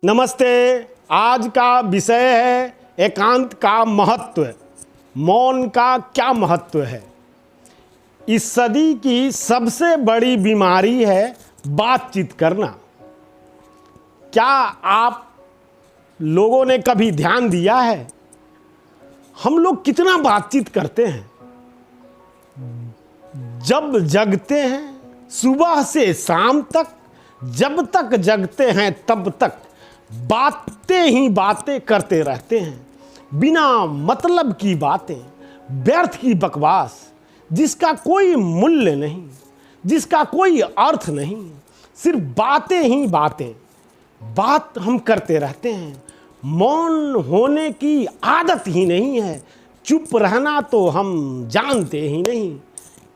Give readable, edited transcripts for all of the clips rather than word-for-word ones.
नमस्ते। आज का विषय है एकांत का महत्व। मौन का क्या महत्व है? इस सदी की सबसे बड़ी बीमारी है बातचीत करना। क्या आप लोगों ने कभी ध्यान दिया है हम लोग कितना बातचीत करते हैं? जब जगते हैं सुबह से शाम तक, जब तक जगते हैं तब तक बातें ही बातें करते रहते हैं। बिना मतलब की बातें, व्यर्थ की बकवास, जिसका कोई मूल्य नहीं, जिसका कोई अर्थ नहीं, सिर्फ बातें ही बातें। बात हम करते रहते हैं। मौन होने की आदत ही नहीं है। चुप रहना तो हम जानते ही नहीं।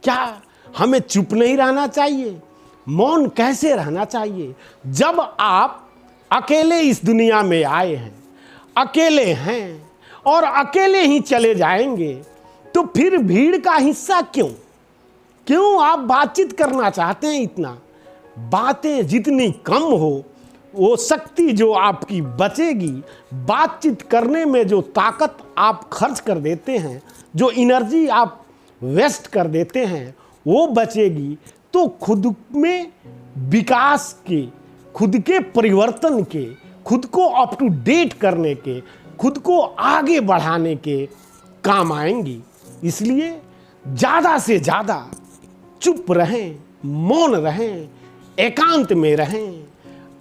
क्या हमें चुप नहीं रहना चाहिए? मौन कैसे रहना चाहिए? जब आप अकेले इस दुनिया में आए हैं, अकेले हैं और अकेले ही चले जाएंगे, तो फिर भीड़ का हिस्सा क्यों आप बातचीत करना चाहते हैं इतना? बातें जितनी कम हो, वो शक्ति जो आपकी बचेगी, बातचीत करने में जो ताकत आप खर्च कर देते हैं, जो एनर्जी आप वेस्ट कर देते हैं, वो बचेगी तो खुद में विकास के, खुद के परिवर्तन के, खुद को अप टू डेट करने के, खुद को आगे बढ़ाने के काम आएंगी। इसलिए ज़्यादा से ज़्यादा चुप रहें, मौन रहें, एकांत में रहें।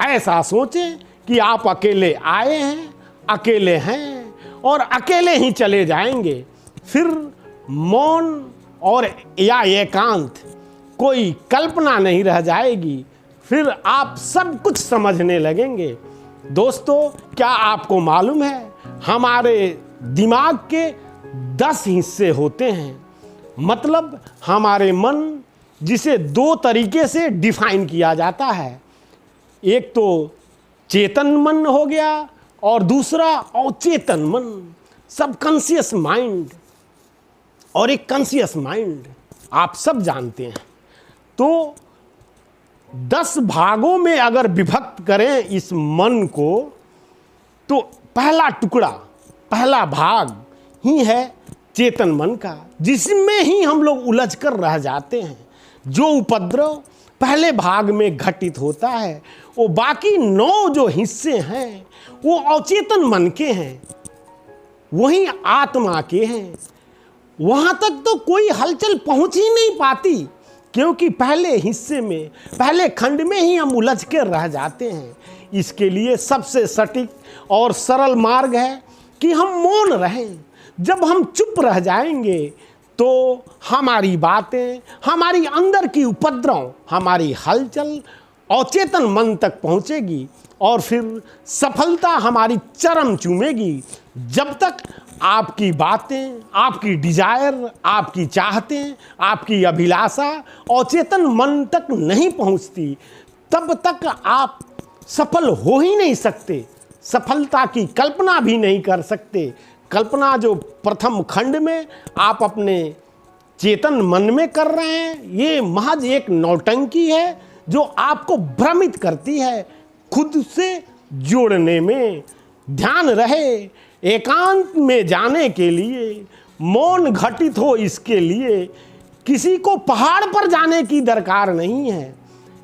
ऐसा सोचें कि आप अकेले आए हैं, अकेले हैं और अकेले ही चले जाएंगे। फिर मौन और या एकांत कोई कल्पना नहीं रह जाएगी। फिर आप सब कुछ समझने लगेंगे। दोस्तों, क्या आपको मालूम है हमारे दिमाग के 10 हिस्से होते हैं। मतलब हमारे मन, जिसे 2 तरीके से डिफाइन किया जाता है। एक तो चेतन मन हो गया और दूसरा अचेतन मन, सबकॉन्शियस माइंड, और एक कॉन्शियस माइंड। आप सब जानते हैं। तो 10 भागों में अगर विभक्त करें इस मन को, तो पहला टुकड़ा, पहला भाग ही है चेतन मन का, जिसमें ही हम लोग उलझ कर रह जाते हैं। जो उपद्रव पहले भाग में घटित होता है, वो बाकी 9 जो हिस्से हैं वो अचेतन मन के हैं, वही आत्मा के हैं। वहां तक तो कोई हलचल पहुंच ही नहीं पाती, क्योंकि पहले हिस्से में, पहले खंड में ही हम उलझ कर रह जाते हैं। इसके लिए सबसे सटीक और सरल मार्ग है कि हम मौन रहें। जब हम चुप रह जाएंगे तो हमारी बातें, हमारी अंदर की उपद्रव, हमारी हलचल अचेतन मन तक पहुंचेगी और फिर सफलता हमारी चरम चूमेगी। जब तक आपकी बातें, आपकी डिजायर, आपकी चाहतें, आपकी अभिलाषा अचेतन मन तक नहीं पहुंचती, तब तक आप सफल हो ही नहीं सकते। सफलता की कल्पना भी नहीं कर सकते। कल्पना जो प्रथम खंड में आप अपने चेतन मन में कर रहे हैं, ये महज एक नौटंकी है जो आपको भ्रमित करती है। खुद से जोड़ने में ध्यान रहे। एकांत में जाने के लिए, मौन घटित हो इसके लिए किसी को पहाड़ पर जाने की दरकार नहीं है।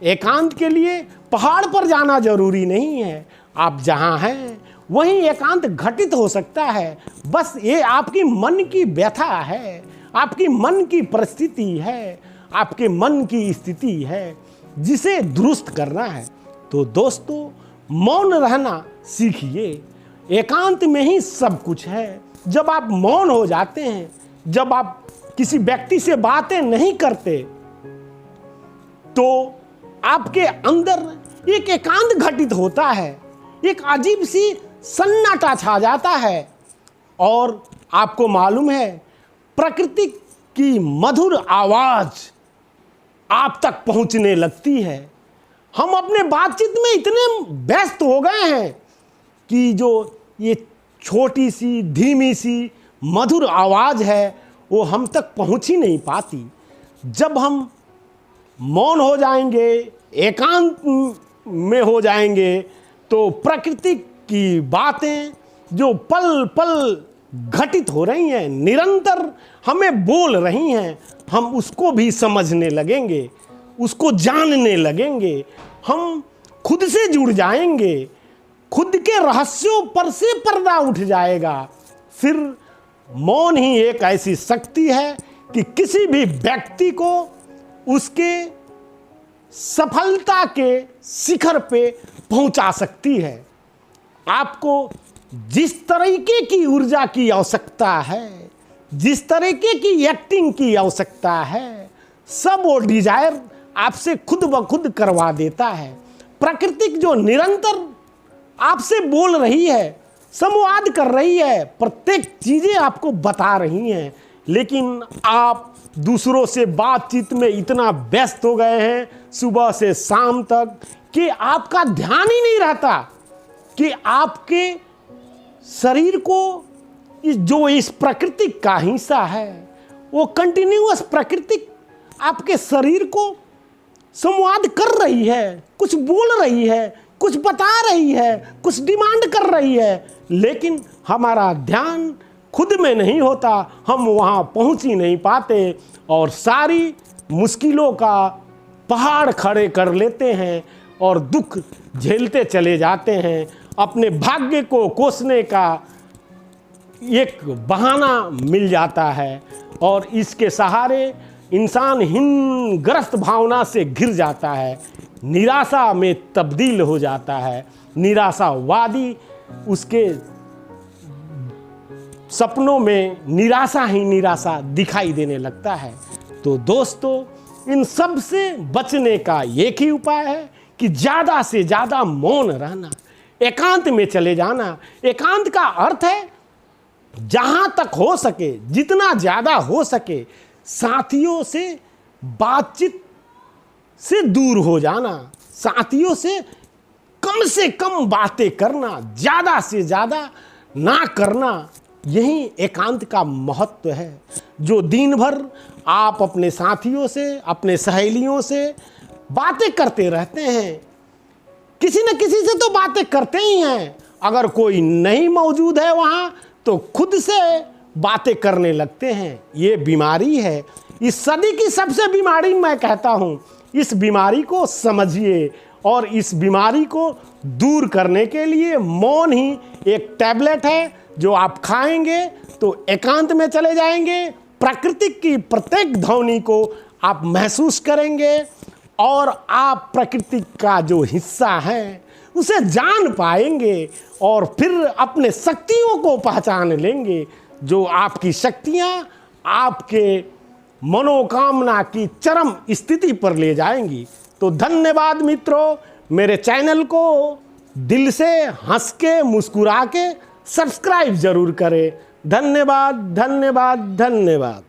एकांत के लिए पहाड़ पर जाना जरूरी नहीं है। आप जहाँ हैं वहीं एकांत घटित हो सकता है। बस ये आपकी मन की व्यथा है, आपकी मन की परिस्थिति है, आपके मन की स्थिति है, जिसे दुरुस्त करना है। तो दोस्तों, मौन रहना सीखिए। एकांत में ही सब कुछ है। जब आप मौन हो जाते हैं, जब आप किसी व्यक्ति से बातें नहीं करते, तो आपके अंदर एक एकांत घटित होता है। एक अजीब सी सन्नाटा छा जाता है और आपको मालूम है, प्रकृति की मधुर आवाज आप तक पहुंचने लगती है। हम अपने बातचीत में इतने व्यस्त हो गए हैं कि जो ये छोटी सी, धीमी सी, मधुर आवाज़ है, वो हम तक पहुंच ही नहीं पाती। जब हम मौन हो जाएंगे, एकांत में हो जाएंगे, तो प्रकृति की बातें जो पल पल घटित हो रही हैं, निरंतर हमें बोल रही हैं, हम उसको भी समझने लगेंगे, उसको जानने लगेंगे, हम खुद से जुड़ जाएंगे, खुद के रहस्यों पर से पर्दा उठ जाएगा। फिर मौन ही एक ऐसी शक्ति है कि किसी भी व्यक्ति को उसके सफलता के शिखर पे पहुंचा सकती है। आपको जिस तरीके की ऊर्जा की आवश्यकता है, जिस तरीके की एक्टिंग की आवश्यकता है, सब वो डिजायर आपसे खुद ब खुद करवा देता है। प्रकृति जो निरंतर आपसे बोल रही है, संवाद कर रही है, प्रत्येक चीजें आपको बता रही हैं, लेकिन आप दूसरों से बातचीत में इतना व्यस्त हो गए हैं सुबह से शाम तक कि आपका ध्यान ही नहीं रहता कि आपके शरीर को जो इस प्रकृति का हिस्सा है, वो कंटिन्यूअस प्रकृति आपके शरीर को संवाद कर रही है, कुछ बोल रही है, कुछ बता रही है, कुछ डिमांड कर रही है, लेकिन हमारा ध्यान खुद में नहीं होता, हम वहाँ पहुँच ही नहीं पाते और सारी मुश्किलों का पहाड़ खड़े कर लेते हैं और दुख झेलते चले जाते हैं। अपने भाग्य को कोसने का एक बहाना मिल जाता है और इसके सहारे इंसान हीनग्रस्त भावना से घिर जाता है, निराशा में तब्दील हो जाता है। निराशावादी उसके सपनों में निराशा ही निराशा दिखाई देने लगता है। तो दोस्तों, इन सब से बचने का एक ही उपाय है कि ज़्यादा से ज़्यादा मौन रहना, एकांत में चले जाना। एकांत का अर्थ है जहाँ तक हो सके, जितना ज़्यादा हो सके, साथियों से बातचीत से दूर हो जाना, साथियों से कम बातें करना, ज़्यादा से ज़्यादा ना करना, यही एकांत का महत्व है। जो दिन भर आप अपने साथियों से, अपने सहेलियों से बातें करते रहते हैं, किसी न किसी से तो बातें करते ही हैं, अगर कोई नहीं मौजूद है वहाँ तो खुद से बातें करने लगते हैं। ये बीमारी है, इस सदी की सबसे बीमारी मैं कहता हूँ। इस बीमारी को समझिए और इस बीमारी को दूर करने के लिए मौन ही एक टैबलेट है जो आप खाएंगे तो एकांत में चले जाएंगे, प्रकृति की प्रत्येक ध्वनि को आप महसूस करेंगे और आप प्रकृति का जो हिस्सा है उसे जान पाएंगे और फिर अपने शक्तियों को पहचान लेंगे, जो आपकी शक्तियाँ आपके मनोकामना की चरम स्थिति पर ले जाएंगी। तो धन्यवाद मित्रों, मेरे चैनल को दिल से हंस के मुस्कुरा के सब्सक्राइब जरूर करें। धन्यवाद धन्यवाद धन्यवाद।